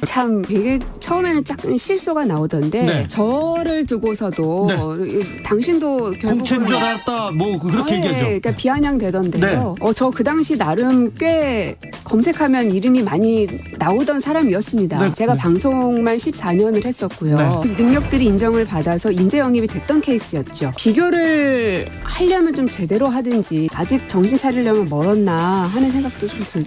참 되게 처음에는 약간 실소가 나오던데 네. 저를 두고서도 당신도 결국은 공채인 줄 알았다 뭐 그렇게 얘기하죠. 그러니까 비아냥되던데요. 네. 저 그 당시 나름 꽤 검색하면 이름이 많이 나오던 사람이었습니다. 네. 제가 네. 방송만 14년을 했었고요. 능력들이 인정을 받아서 인재 영입이 됐던 케이스였죠. 비교를 하려면 좀 제대로 하든지 아직 정신 차리려면 멀었나 하는 생각도 좀 들고.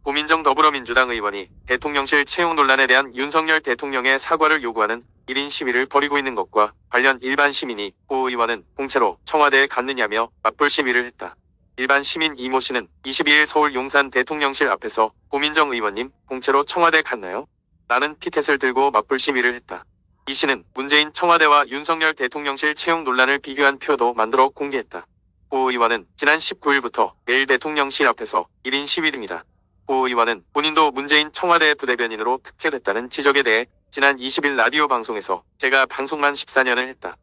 고민정 더불어민주당 의원이 대통령실 채용 논란에 대한 윤석열 대통령의 사과를 요구하는 1인 시위를 벌이고 있는 것과 관련 일반 시민이 고 의원은 공채로 청와대에 갔느냐며 맞불 시위를 했다. 일반 시민 이모 씨는 22일 서울 용산 대통령실 앞에서 고민정 의원님 공채로 청와대 갔나요? 나는 피켓을 들고 맞불 시위를 했다. 이 씨는 문재인 청와대와 윤석열 대통령실 채용 논란을 비교한 표도 만들어 공개했다. 고 의원은 지난 19일부터 매일 대통령실 앞에서 1인 시위 등이다. 고 의원은 본인도 문재인 청와대 부대변인으로 특채됐다는 지적에 대해 지난 20일 라디오 방송에서 제가 방송만 14년을 했다.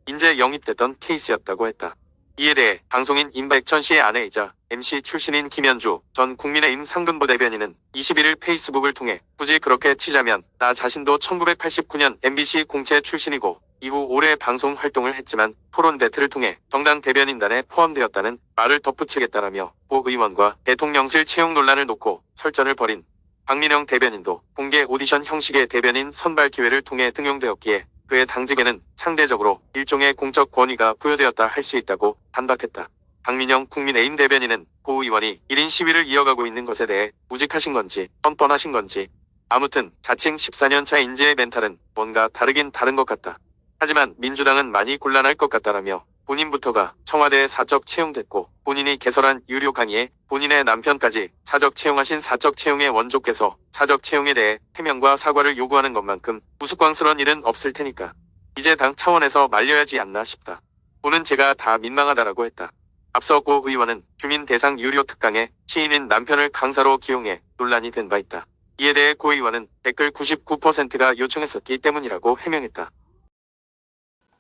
인재 영입됐던 케이스였다고 했다. 이에 대해 방송인 임백천 씨의 아내이자 MC 출신인 김현주 전 국민의힘 상근부대변인은 21일 페이스북을 통해 굳이 그렇게 치자면 나 자신도 1989년 MBC 공채 출신이고 이후 오래 방송 활동을 했지만 토론 배틀을 통해 정당 대변인단에 포함되었다는 말을 덧붙이겠다라며 고 의원과 대통령실 채용 논란을 놓고 설전을 벌인 박민영 대변인도 공개 오디션 형식의 대변인 선발 기회를 통해 등용되었기에 그의 당직에는 상대적으로 일종의 공적 권위가 부여되었다 할 수 있다고 반박했다. 박민영 국민의힘 대변인은 고 의원이 1인 시위를 이어가고 있는 것에 대해 우직하신 건지 뻔뻔하신 건지 아무튼 자칭 14년차 인재의 멘탈은 뭔가 다르긴 다른 것 같다. 하지만 민주당은 많이 곤란할 것 같다라며 본인부터가 청와대에 사적 채용됐고 본인이 개설한 유료 강의에 본인의 남편까지 사적 채용하신 사적 채용의 원조께서 사적 채용에 대해 해명과 사과를 요구하는 것만큼 우스꽝스러운 일은 없을 테니까 이제 당 차원에서 말려야지 않나 싶다. 고는 제가 다 민망하다라고 했다. 앞서 고 의원은 주민 대상 유료 특강에 시인인 남편을 강사로 기용해 논란이 된 바 있다. 이에 대해 고 의원은 댓글 99%가 요청했었기 때문이라고 해명했다.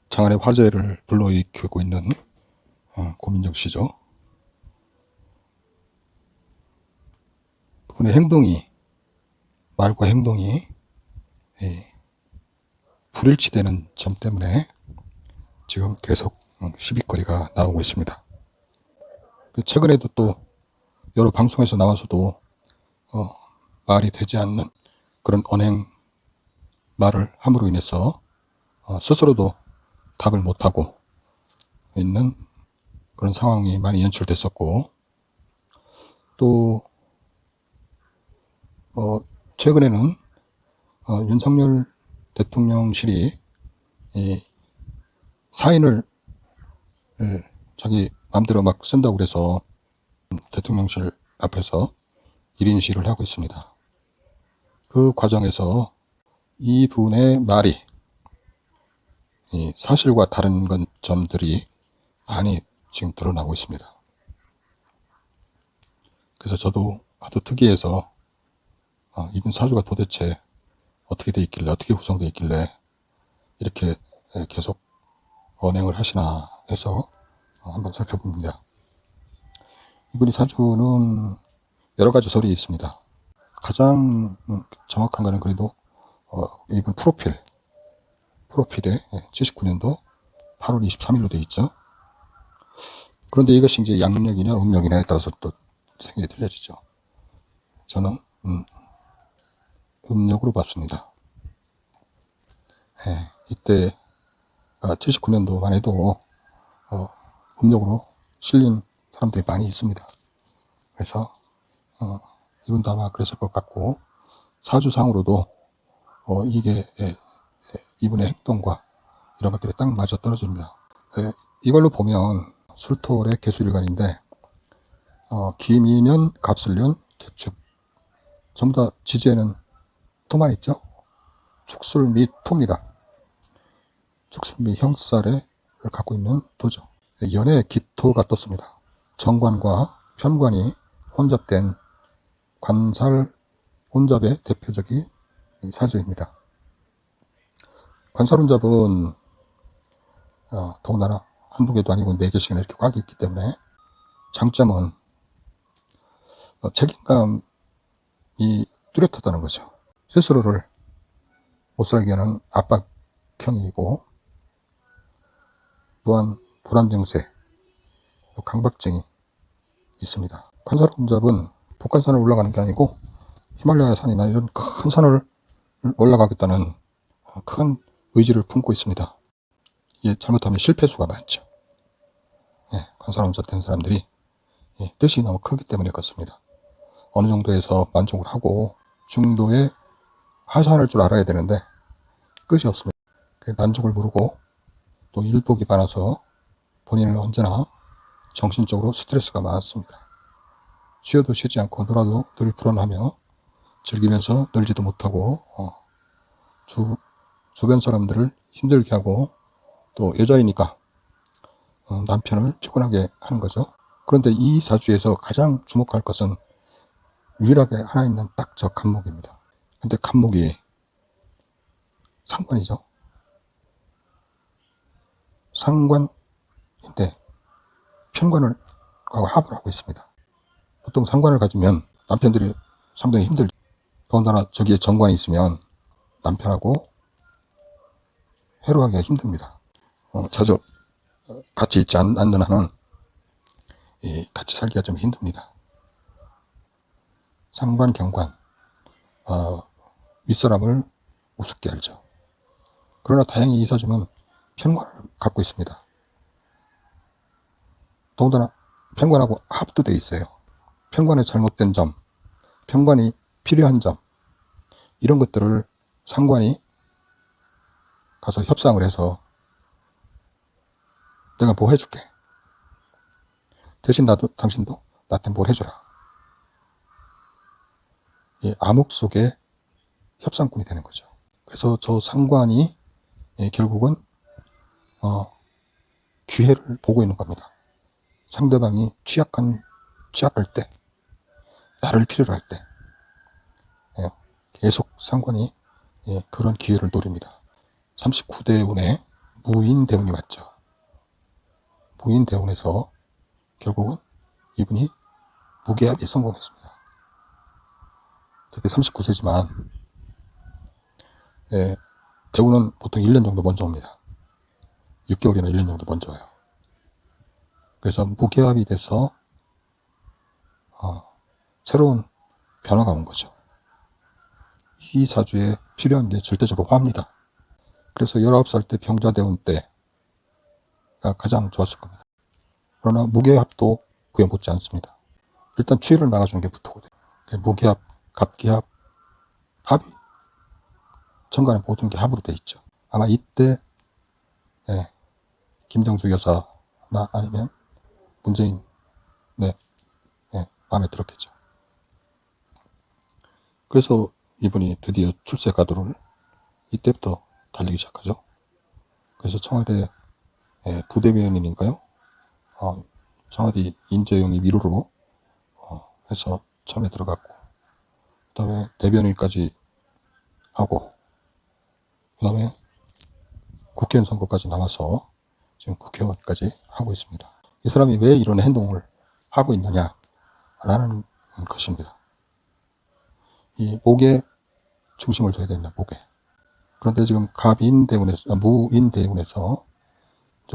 장안의 화제를 불러일으키고 있는 고민정 씨죠. 그분의 행동이, 말과 행동이 불일치되는 점 때문에 지금 계속 시비거리가 나오고 있습니다. 최근에도 또 여러 방송에서 나와서도 말이 되지 않는 그런 언행 말을 함으로 인해서 스스로도 답을 못하고 있는 그런 상황이 많이 연출됐었고, 또 최근에는 윤석열 대통령실이 사인을 자기 마음대로 막 쓴다고 그래서 대통령실 앞에서 1인 시위를 하고 있습니다. 그 과정에서 이분의 말이 사실과 다른 점들이 많이 지금 드러나고 있습니다. 그래서 저도 하도 특이해서 이분 사주가 도대체 어떻게 돼 있길래, 어떻게 구성되어 있길래 이렇게 계속 언행을 하시나 해서 한번 살펴봅니다. 이분이 사주는 여러 가지 설이 있습니다. 가장 정확한 거는 그래도 이분 프로필에 79년도 8월 23일로 되어 있죠. 그런데 이것이 이제 양력이냐 음력이냐에 따라서 또 생각이 틀려지죠. 저는 음력으로 봤습니다. 이때 79년도만 해도 음력으로 실린 사람들이 많이 있습니다. 그래서 이분도 아마 그랬을 것 같고, 사주상으로도 이게 이분의 행동과 이런 것들이 딱 맞아 떨어집니다. 이걸로 보면 술토의 개수일간인데 기민년, 갑술년, 개축 전부 다 지지에는 토만 있죠. 축술 및 토입니다. 축술 및 형살을 갖고 있는 토죠. 연의 기토가 떴습니다. 정관과 편관이 혼잡된 관살 혼잡의 대표적인 사주입니다. 관살 혼잡은 더군다나 한두 개도 아니고 4개씩이나 이렇게 꽉 있기 때문에 장점은 책임감이 뚜렷하다는 거죠. 스스로를 못살게 하는 압박형이고, 또한 불안 증세, 강박증이 있습니다. 관사론잡은 북한산을 올라가는 게 아니고 히말라야 산이나 이런 큰 산을 올라가겠다는 큰 의지를 품고 있습니다. 이게 잘못하면 실패수가 많죠. 관사론잡 된 사람들이 뜻이 너무 크기 때문에 그렇습니다. 어느 정도에서 만족을 하고 중도에 하산할 줄 알아야 되는데 끝이 없습니다. 난족을 모르고 또 일복이 많아서 본인은 언제나 정신적으로 스트레스가 많습니다. 쉬어도 쉬지 않고 놀아도 늘 불안하며 즐기면서 놀지도 못하고 주변 사람들을 힘들게 하고 또 여자이니까 남편을 피곤하게 하는 거죠. 그런데 이 사주에서 가장 주목할 것은 유일하게 하나 있는 딱 저 간목입니다. 근데 간목이 상관이죠. 상관인데 편관을 하고 합을 하고 있습니다. 보통 상관을 가지면 남편들이 상당히 힘들죠. 더군다나 저기에 정관이 있으면 남편하고 회로하기가 힘듭니다. 자주 같이 있지 않는 한은 같이 살기가 좀 힘듭니다. 상관, 경관, 윗사람을 우습게 알죠. 그러나 다행히 이 사주는 편관을 갖고 있습니다. 더군다나 편관하고 합도 되어 있어요. 편관의 잘못된 점, 편관이 필요한 점, 이런 것들을 상관이 가서 협상을 해서 내가 뭐 해줄게. 대신 당신도 나한테 뭘 해줘라. 이 암흑 속에 협상꾼이 되는 거죠. 그래서 저 상관이 결국은 기회를 보고 있는 겁니다. 상대방이 취약할 때, 나를 필요로 할 때 계속 상관이 그런 기회를 노립니다. 39대운에 무인대운이 왔죠. 무인대운에서 결국은 이분이 무계합에 성공했습니다. 특히 39세지만 대운은 보통 1년 정도 먼저 옵니다. 6개월이나 1년 정도 먼저 와요. 그래서 무계합이 돼서 새로운 변화가 온 거죠. 이 사주에 필요한 게 절대적으로 화입니다. 그래서 19살 때 병자대운 때가 가장 좋았을 겁니다. 그러나 무계합도 구애 못지 않습니다. 일단 추위를 막아주는 게 붙어거든요. 무계합, 갑계합, 합이 천간에 모든 게 합으로 돼 있죠. 아마 이때 김정숙 여사나 아니면 문재인 마음에 들었겠죠. 그래서 이분이 드디어 출세 가도를 이때부터 달리기 시작하죠. 그래서 청와대 부대변인인가요? 청와대 인재영입 1호로 해서 처음에 들어갔고, 그 다음에 대변인까지 하고, 그 다음에 국회의원 선거까지 나와서 지금 국회의원까지 하고 있습니다. 이 사람이 왜 이런 행동을 하고 있느냐라는 것입니다. 이 목에 중심을 둬야 된다, 목에. 그런데 지금 무인대운에서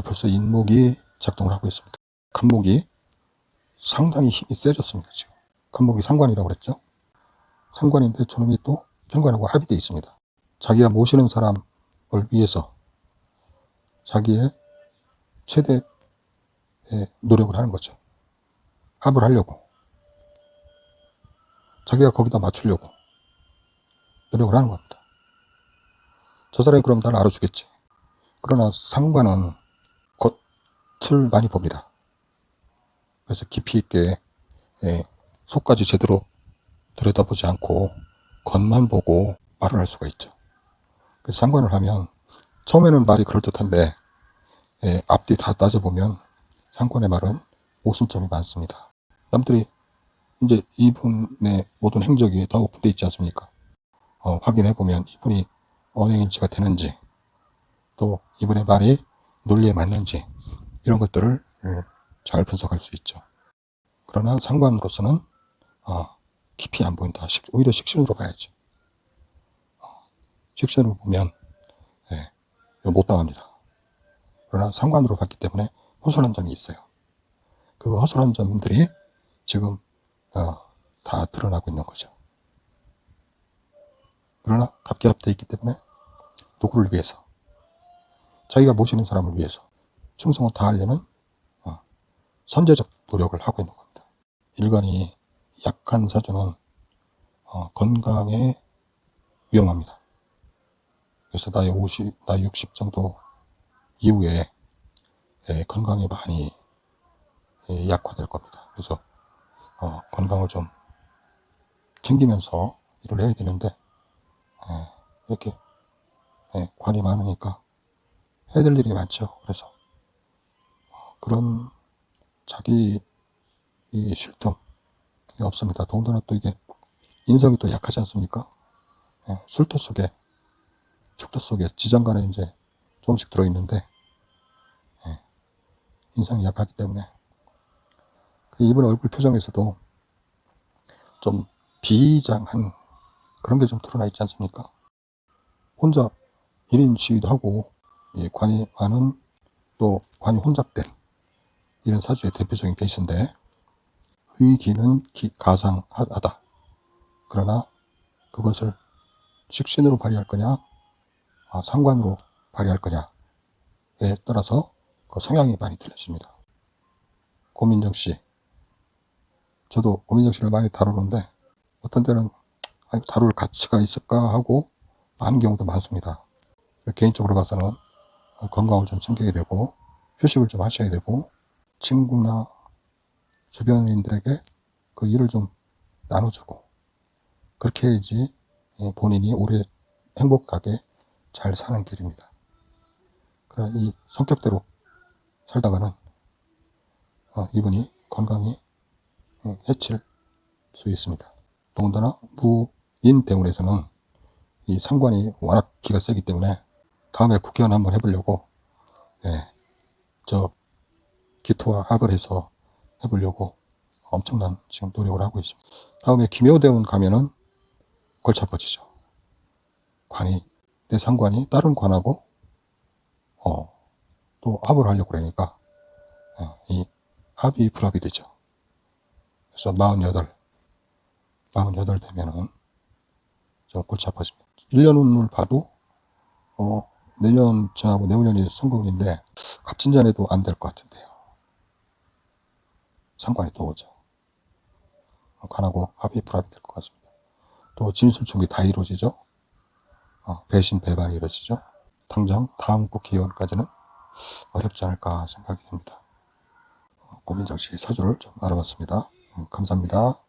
벌써 인목이 작동을 하고 있습니다. 간목이 상당히 힘이 세졌습니다, 지금. 간목이 상관이라고 그랬죠. 상관인데 저놈이 또 편관하고 합의되어 있습니다. 자기가 모시는 사람을 위해서 자기의 최대 노력을 하는 거죠. 합을 하려고. 자기가 거기다 맞추려고 노력을 하는 겁니다. 저 사람이 그럼 날 알아주겠지. 그러나 상관은 겉을 많이 봅니다. 그래서 깊이 있게 속까지 제대로 들여다보지 않고 겉만 보고 말을 할 수가 있죠. 그래서 상관을 하면 처음에는 말이 그럴듯한데 앞뒤 다 따져보면 상관의 말은 오순점이 많습니다. 남들이 이제 이분의 모든 행적이 다 오픈되어 있지 않습니까? 확인해보면 이분이 언행인지가 되는지, 또 이분의 말이 논리에 맞는지, 이런 것들을 잘 분석할 수 있죠. 그러나 상관으로서는 깊이 안 보인다. 오히려 식신으로 봐야지. 직선으로 보면 못 당합니다. 그러나 상관으로 봤기 때문에 허술한 점이 있어요. 그 허술한 점들이 지금 다 드러나고 있는 거죠. 그러나 갑기합되어 있기 때문에 누구를 위해서, 자기가 모시는 사람을 위해서 충성을 다하려는 선제적 노력을 하고 있는 겁니다. 일간이 약한 사주는 건강에 위험합니다. 그래서 나이 50, 나이 60 정도 이후에 건강이 많이 약화될 겁니다. 그래서 건강을 좀 챙기면서 일을 해야 되는데 이렇게 관이 많으니까 해야 될 일이 많죠. 그래서 그런 자기 쉴 틈이 없습니다. 더군다나 또 이게 인성이 또 약하지 않습니까? 술도 속에, 죽도 속에 지장간에 이제 조금씩 들어있는데 인성이 약하기 때문에 이분 얼굴 표정에서도 좀 비장한 그런 게 좀 드러나 있지 않습니까? 혼자 1인 시위도 하고 관이 많은, 또 관이 혼잡된 이런 사주의 대표적인 케이스인데, 의기는 가상하다. 그러나 그것을 식신으로 발휘할 거냐, 상관으로 발휘할 거냐에 따라서 그 성향이 많이 틀려집니다. 고민정 씨, 저도 고민정 씨를 많이 다루는데 어떤 때는 다룰 가치가 있을까 하고 많은 경우도 많습니다. 개인적으로 봐서는 건강을 좀 챙겨야 되고 휴식을 좀 하셔야 되고 친구나 주변인들에게 그 일을 좀 나눠주고, 그렇게 해야지 본인이 오래 행복하게 잘 사는 길입니다. 그러나 이 성격대로 살다가는 이분이 건강이 해칠 수 있습니다. 더군다나 무인 대운에서는 이 상관이 워낙 기가 세기 때문에 다음에 국회의원 한번 해보려고 저 기토와 합을 해서 해보려고 엄청난 지금 노력을 하고 있습니다. 다음에 기묘대운 가면은 골치 아파지죠. 관이, 내 상관이 다른 관하고 또 합을 하려고 그러니까 이 합이 불합이 되죠. 그래서 48 되면은 좀 골치 아파집니다. 1년 운을 봐도 내년 지나고 내후년이 선거운인데 갑진전에도 안 될 것 같은데요. 상관이 또 오죠. 관하고 합이 불합이 될 것 같습니다. 또 진술충이 다 이루어지죠. 배신 배반이 이루어지죠. 당장 다음 국회의원까지는 어렵지 않을까 생각이 됩니다. 고민정 씨 사주를 좀 알아봤습니다. 감사합니다.